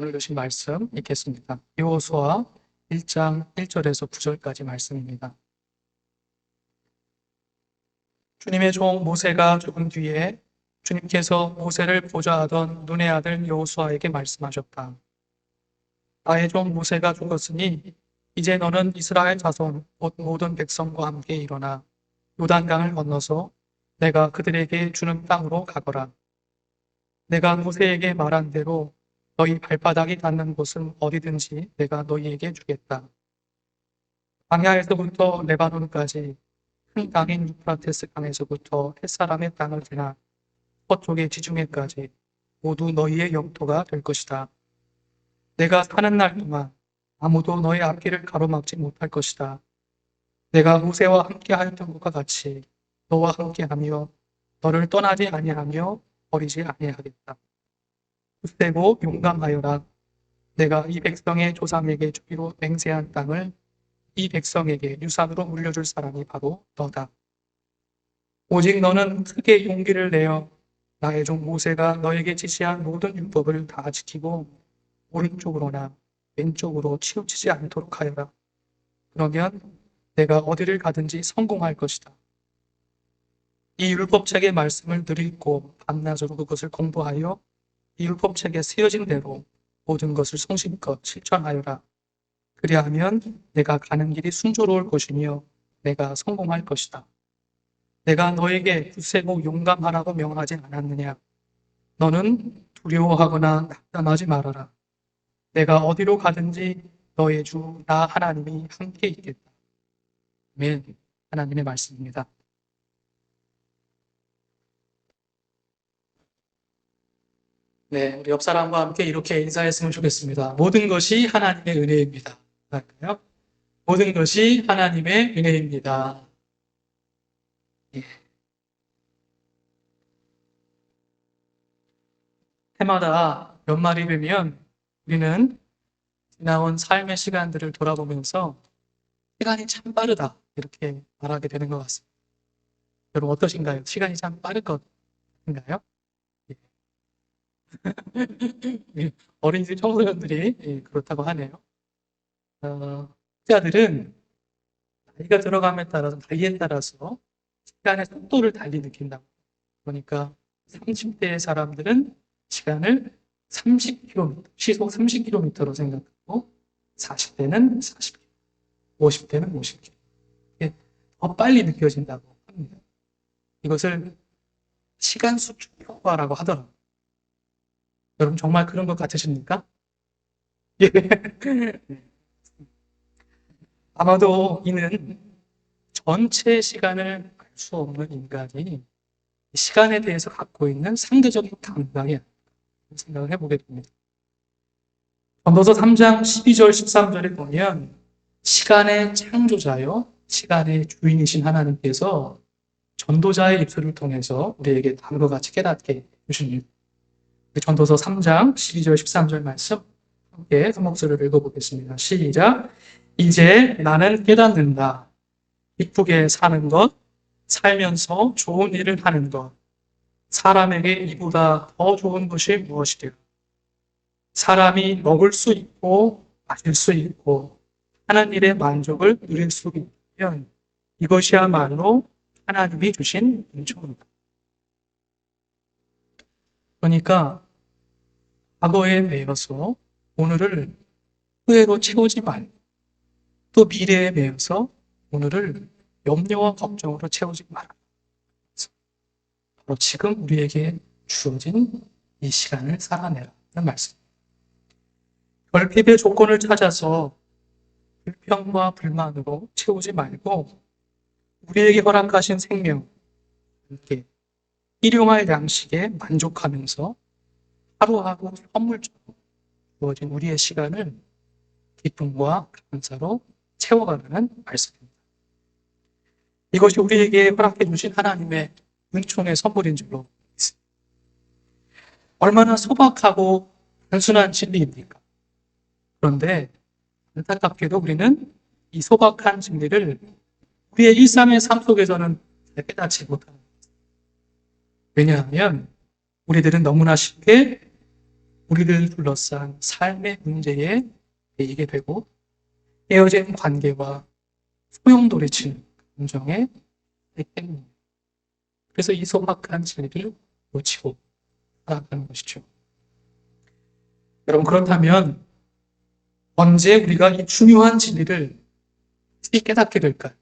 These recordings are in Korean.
오늘 주신 말씀 읽겠습니다. 여호수아 1장 1절에서 9절까지 말씀입니다. 주님의 종 모세가 죽은 뒤에 주님께서 모세를 보좌하던 눈의 아들 여호수아에게 말씀하셨다. 나의 종 모세가 죽었으니 이제 너는 이스라엘 자손 곧 모든 백성과 함께 일어나 요단강을 건너서 내가 그들에게 주는 땅으로 가거라. 내가 모세에게 말한 대로 너희 발바닥이 닿는 곳은 어디든지 내가 너희에게 주겠다. 광야에서부터 레바논까지 큰 강인 유프라테스 강에서부터 햇사람의 땅을 지나 서쪽의 지중해까지 모두 너희의 영토가 될 것이다. 내가 사는 날 동안 아무도 너의 앞길을 가로막지 못할 것이다. 내가 모세와 함께 하였던 것과 같이 너와 함께하며 너를 떠나지 아니하며 버리지 아니하겠다. 굳세고 용감하여라. 내가 이 백성의 조상에게 주기로 맹세한 땅을 이 백성에게 유산으로 물려줄 사람이 바로 너다. 오직 너는 크게 용기를 내어 나의 종 모세가 너에게 지시한 모든 율법을 다 지키고 오른쪽으로나 왼쪽으로 치우치지 않도록 하여라. 그러면 내가 어디를 가든지 성공할 것이다. 이 율법책의 말씀을 늘 읽고 밤낮으로 그것을 공부하여 이 율법책에 쓰여진 대로 모든 것을 성심껏 실천하여라. 그리하면 내가 가는 길이 순조로울 것이며 내가 성공할 것이다. 내가 너에게 굳세고 용감하라고 명하지 않았느냐? 너는 두려워하거나 낙담하지 말아라. 내가 어디로 가든지 너의 주 나 하나님이 함께 있겠다. 아멘. 하나님의 말씀입니다. 네, 우리 옆 사람과 함께 이렇게 인사했으면 좋겠습니다. 모든 것이 하나님의 은혜입니다. 할까요? 모든 것이 하나님의 은혜입니다. 예. 해마다 연말이 되면 우리는 지나온 삶의 시간들을 돌아보면서 시간이 참 빠르다 이렇게 말하게 되는 것 같습니다. 여러분 어떠신가요? 시간이 참 빠를 것 같은가요? 예. 어린이들 청소년들이 그렇다고 하네요. 학자들은 나이가 들어감에 따라서 나이에 따라서 시간의 속도를 달리 느낀다고. 그러니까 30대의 사람들은 시간을 30km, 시속 30km로 생각하고 40대는 40km, 50대는 50km. 이게 더 빨리 느껴진다고 합니다. 이것을 시간 수축 효과라고 하더라고요. 여러분 정말 그런 것 같으십니까? 예. 아마도 이는 전체 시간을 알 수 없는 인간이 시간에 대해서 갖고 있는 상대적인 감각이 아닐까 생각을 해보게 됩니다. 전도서 3장 12절 13절에 보면 시간의 창조자요 시간의 주인이신 하나님께서 전도자의 입술을 통해서 우리에게 다음과 같이 깨닫게 해주십니다. 전도서 3장 12절 13절 말씀 함께 한 목소리를 읽어보겠습니다. 시작. 이제 나는 깨닫는다. 기쁘게 사는 것, 살면서 좋은 일을 하는 것, 사람에게 이보다 더 좋은 것이 무엇이랴. 사람이 먹을 수 있고 마실 수 있고 하는 일의 만족을 누릴 수 있다면 이것이야말로 하나님이 주신 은총입니다. 그러니까 과거에 매여서 오늘을 후회로 채우지 말고 또 미래에 매여서 오늘을 염려와 걱정으로 채우지 말아라. 바로 지금 우리에게 주어진 이 시간을 살아내라는 말씀입니다. 결핍의 조건을 찾아서 불평과 불만으로 채우지 말고 우리에게 허락하신 생명, 함께 일용할 양식에 만족하면서 하루하루 선물처럼 주어진 우리의 시간을 기쁨과 감사로 채워가는 말씀입니다. 이것이 우리에게 허락해 주신 하나님의 은총의 선물인 줄로 믿습니다. 얼마나 소박하고 단순한 진리입니까? 그런데 안타깝게도 우리는 이 소박한 진리를 우리의 일상의 삶 속에서는 잘 깨닫지 못합니다. 왜냐하면 우리들은 너무나 쉽게 우리를 둘러싼 삶의 문제에 대이게 되고 깨어진 관계와 소용돌이치는 감정에 대기 때문입니다. 그래서 이 소박한 진리를 놓치고 살아가는 것이죠. 여러분, 그렇다면 언제 우리가 이 중요한 진리를 깨닫게 될까요?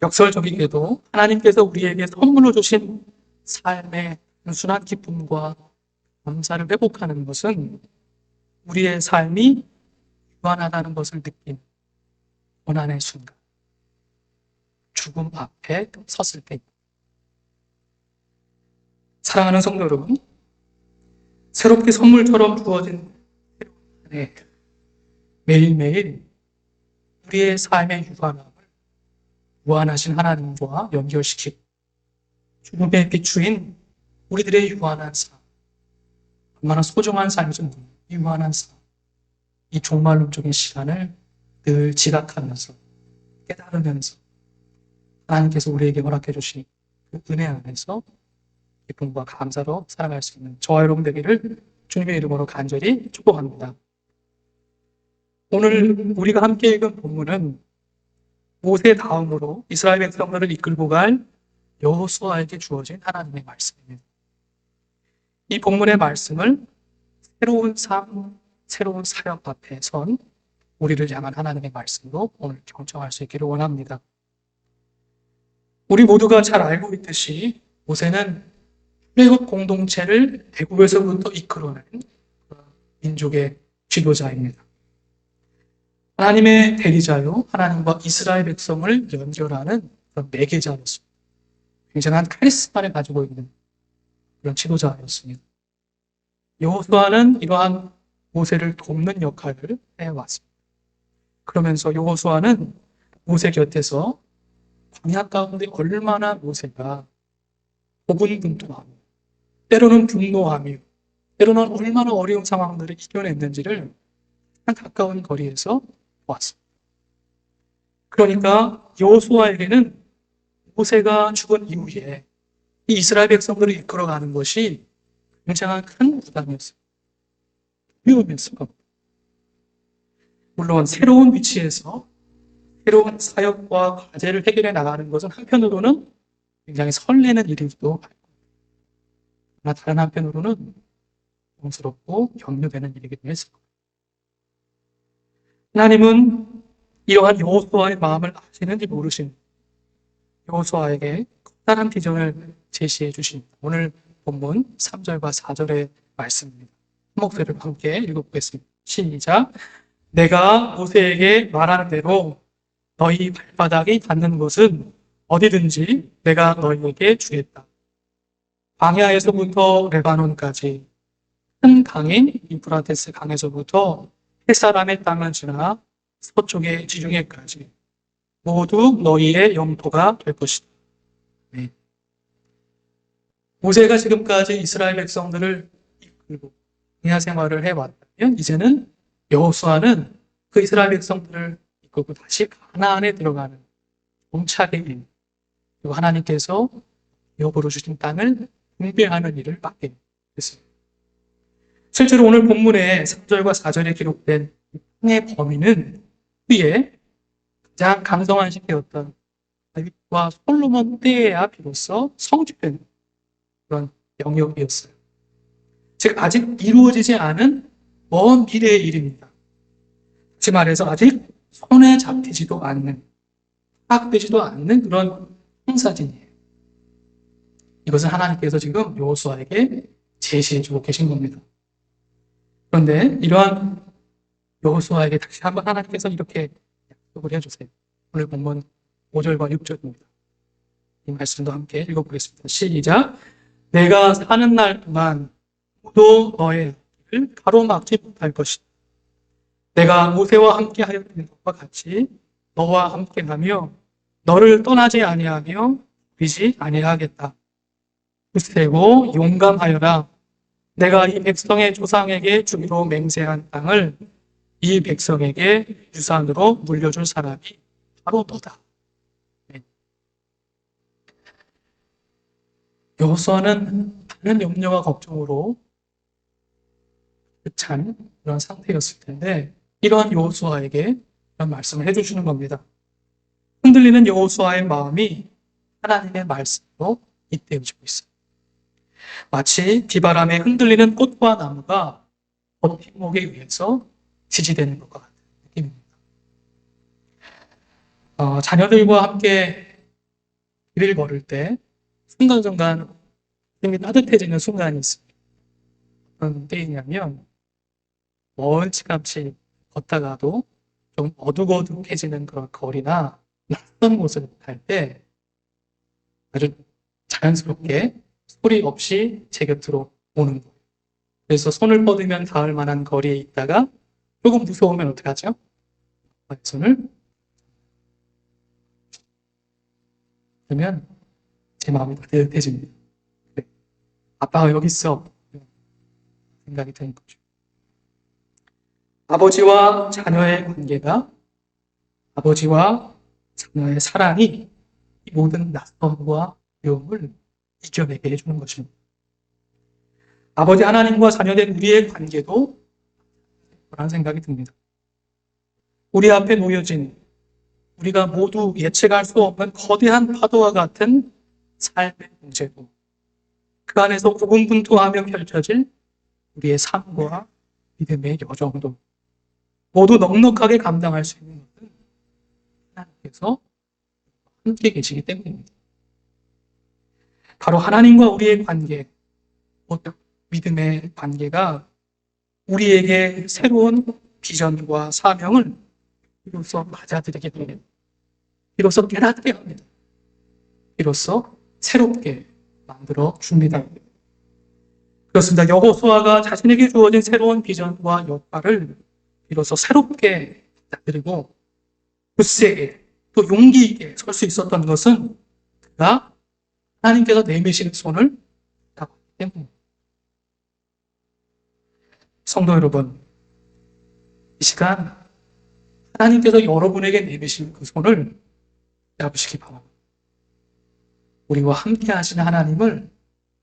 역설적이게도 하나님께서 우리에게 선물로 주신 삶의 단순한 기쁨과 감사를 회복하는 것은 우리의 삶이 유한하다는 것을 느낀 고난의 순간, 죽음 앞에 섰을 때. 사랑하는 성도 여러분, 새롭게 선물처럼 주어진 새로운 한 해, 매일매일 우리의 삶의 유한함을 무한하신 하나님과 연결시키고 죽음에 비추인 우리들의 유한한 삶, 얼마나 소중한 삶이죠. 유한한 삶, 이 종말론적인 시간을 늘 지각하면서 깨달으면서 하나님께서 우리에게 허락해 주신 그 은혜 안에서 기쁨과 감사로 살아갈 수 있는 저와 여러분 되기를 주님의 이름으로 간절히 축복합니다. 오늘 우리가 함께 읽은 본문은 모세 다음으로 이스라엘 백성들을 이끌고 갈 여호수아에게 주어진 하나님의 말씀입니다. 이 본문의 말씀을 새로운 삶, 새로운 사역 앞에 선 우리를 향한 하나님의 말씀으로 오늘 경청할 수 있기를 원합니다. 우리 모두가 잘 알고 있듯이 모세는 출애굽 공동체를 애굽에서부터 이끌어낸 민족의 지도자입니다. 하나님의 대리자요, 하나님과 이스라엘 백성을 연결하는 그런 매개자로서 굉장한 카리스마를 가지고 있는 그런 지도자였습니다. 여호수아는 이러한 모세를 돕는 역할을 해왔습니다. 그러면서 여호수아는 모세 곁에서 광야 가운데 얼마나 모세가 고군분투하며 때로는 분노하며 때로는 얼마나 어려운 상황들을 이겨냈는지를 가까운 거리에서 보았습니다. 그러니까 여호수아에게는 모세가 죽은 이후에 이 이스라엘 백성들을 이끌어가는 것이 굉장히 큰 부담이었습니다. 위험했을 겁니다. 물론 새로운 위치에서 새로운 사역과 과제를 해결해 나가는 것은 한편으로는 굉장히 설레는 일이기도 하고, 그러나 다른 한편으로는 고통스럽고 염려되는 일이기도 했을 겁니다. 하나님은 이러한 여호수아의 마음을 아시는지 모르신 여호수아에게 커다란 비전을 제시해 주십니다. 오늘 본문 3절과 4절의 말씀입니다. 한 목소리를 함께 읽어보겠습니다. 시작. 내가 모세에게 말하는 대로 너희 발바닥이 닿는 곳은 어디든지 내가 너희에게 주겠다. 광야에서부터 레바논까지, 큰 강인 유프라테스 강에서부터 햇사람의 땅을 지나 서쪽의 지중해까지 모두 너희의 영토가 될 것이다. 네. 모세가 지금까지 이스라엘 백성들을 이끌고 광야 생활을 해왔다면 이제는 여호수아는 그 이스라엘 백성들을 이끌고 다시 가나안에 들어가는 종착의 일, 그리고 하나님께서 여부로 주신 땅을 분배하는 일을 맡게 됐습니다. 실제로 오늘 본문의 3절과 4절에 기록된 땅의 범위는 그의 가장 강성한 시대였던 다윗과 솔로몬 때에야 비로소 성취된 그런 영역이었어요. 즉 아직 이루어지지 않은 먼 미래의 일입니다. 다시 말해서 아직 손에 잡히지도 않는, 파악되지도 않는 그런 형사진이에요. 이것은 하나님께서 지금 여호수아에게 제시해주고 계신 겁니다. 그런데 이러한 여호수아에게 다시 한번 하나님께서 이렇게 약속을 해주세요. 오늘 본문 5절과 6절입니다. 이 말씀도 함께 읽어보겠습니다. 시작. 내가 사는 날 동안 또 너의 길을 가로막지 못할 것이다. 내가 모세와 함께 하였던 것과 같이 너와 함께하며 너를 떠나지 아니하며 버리지 아니하겠다. 굳세고 용감하여라. 내가 이 백성의 조상에게 주기로 맹세한 땅을 이 백성에게 유산으로 물려줄 사람이 바로 너다. 네. 여호수아는 많은 염려와 걱정으로 찬 그런 상태였을 텐데 이러한 여호수아에게 이런 말씀을 해주시는 겁니다. 흔들리는 여호수아의 마음이 하나님의 말씀으로 잇대어지고 있어요. 마치 비바람에 흔들리는 꽃과 나무가 버팀목에 의해서 지지되는 것과 같은 느낌입니다. 자녀들과 함께 길을 걸을 때 순간순간 힘이 따뜻해지는 순간이 있습니다. 어떤 때이냐면 멀찌감치 걷다가도 좀 어둑어둑해지는 그런 거리나 낯선 곳을 갈 때 아주 자연스럽게 소리 없이 제 곁으로 오는 거예요. 그래서 손을 뻗으면 닿을 만한 거리에 있다가 조금 무서우면 어떻게 하죠? 손을 그러면 제 마음이 따뜻해집니다. 그래, 아빠가 여기 있어 생각이 드는 거죠. 아버지와 자녀의 관계가, 아버지와 자녀의 사랑이 이 모든 낯섦과 두려움을 이겨내게 해주는 것입니다. 아버지 하나님과 자녀된 우리의 관계도 그런 생각이 듭니다. 우리 앞에 놓여진 우리가 모두 예측할 수 없는 거대한 파도와 같은 삶의 문제도 그 안에서 고군분투하며 펼쳐질 우리의 삶과 믿음의 여정도 모두 넉넉하게 감당할 수 있는 것은 하나님께서 함께 계시기 때문입니다. 바로 하나님과 우리의 관계, 믿음의 관계가 우리에게 새로운 비전과 사명을 비로소 맞아들이게 됩니다. 비로소 깨닫게 합니다. 비로소 새롭게 만들어 줍니다. 그렇습니다. 여호수아가 자신에게 주어진 새로운 비전과 역할을 비로소 새롭게 받아들이고 굳세게 또 용기 있게 설 수 있었던 것은 그가 하나님께서 내미시는 손을 잡았기 때문입니다. 성도 여러분, 이 시간 하나님께서 여러분에게 내미신 그 손을 잡으시기 바랍니다. 우리와 함께 하시는 하나님을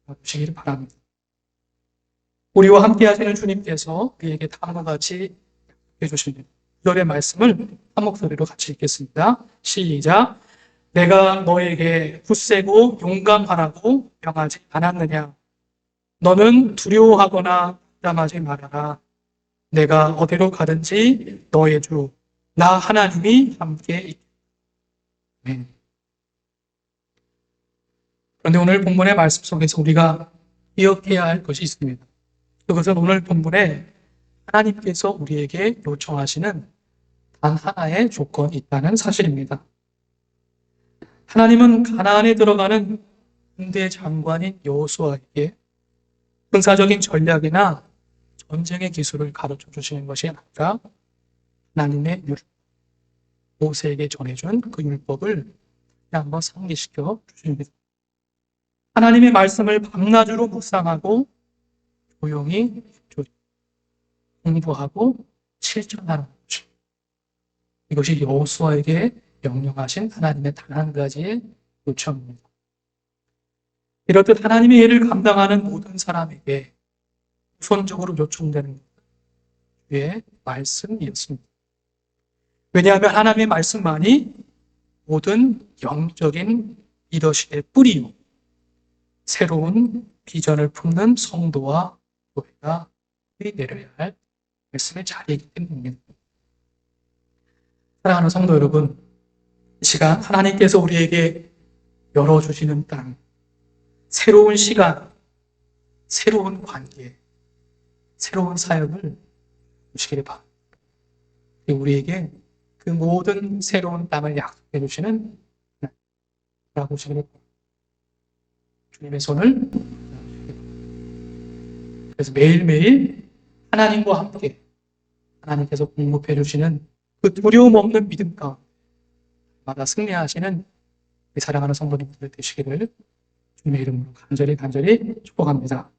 잡으시기를 바랍니다. 우리와 함께 하시는 주님께서 우리에게 다음과 같이 해주시는 9절의 말씀을 한 목소리로 같이 읽겠습니다. 시작. 내가 너에게 굳세고 용감하라고 명하지 않았느냐? 너는 두려워하거나 담하지 말아라. 내가 어디로 가든지 너의 주 나 하나님이 함께 있다. 네. 그런데 오늘 본문의 말씀 속에서 우리가 기억해야 할 것이 있습니다. 그것은 오늘 본문에 하나님께서 우리에게 요청하시는 단 하나의 조건이 있다는 사실입니다. 하나님은 가나안에 들어가는 군대 장관인 여호수아에게 군사적인 전략이나 전쟁의 기술을 가르쳐 주시는 것이 아니라 하나님의 율법, 모세에게 전해준 그 율법을 한번 상기시켜 주십니다. 하나님의 말씀을 밤낮으로 묵상하고 조용히 공부하고 실천하는 것입니다. 이것이 여호수아에게 명령하신 하나님의 단 한 가지의 요청입니다. 이렇듯 하나님의 일을 감당하는 모든 사람에게 우선적으로 요청되는 주의 말씀이었습니다. 왜냐하면 하나님의 말씀만이 모든 영적인 리더십의 뿌리요, 새로운 비전을 품는 성도와 교회가 내려야 할 말씀의 자리이기 때문입니다. 사랑하는 성도 여러분, 이 시간 하나님께서 우리에게 열어주시는 땅, 새로운 시간, 새로운 관계, 새로운 사역을 주시기를 바랍니다. 우리에게 그 모든 새로운 땅을 약속해 주시는 하나님 보시기를 바랍니다. 주님의 손을 그래서 매일매일 하나님과 함께 하나님께서 공급해 주시는 그 두려움 없는 믿음 가운데 승리하시는 사랑하는 성도님들 되시기를 주님의 이름으로 간절히 축복합니다.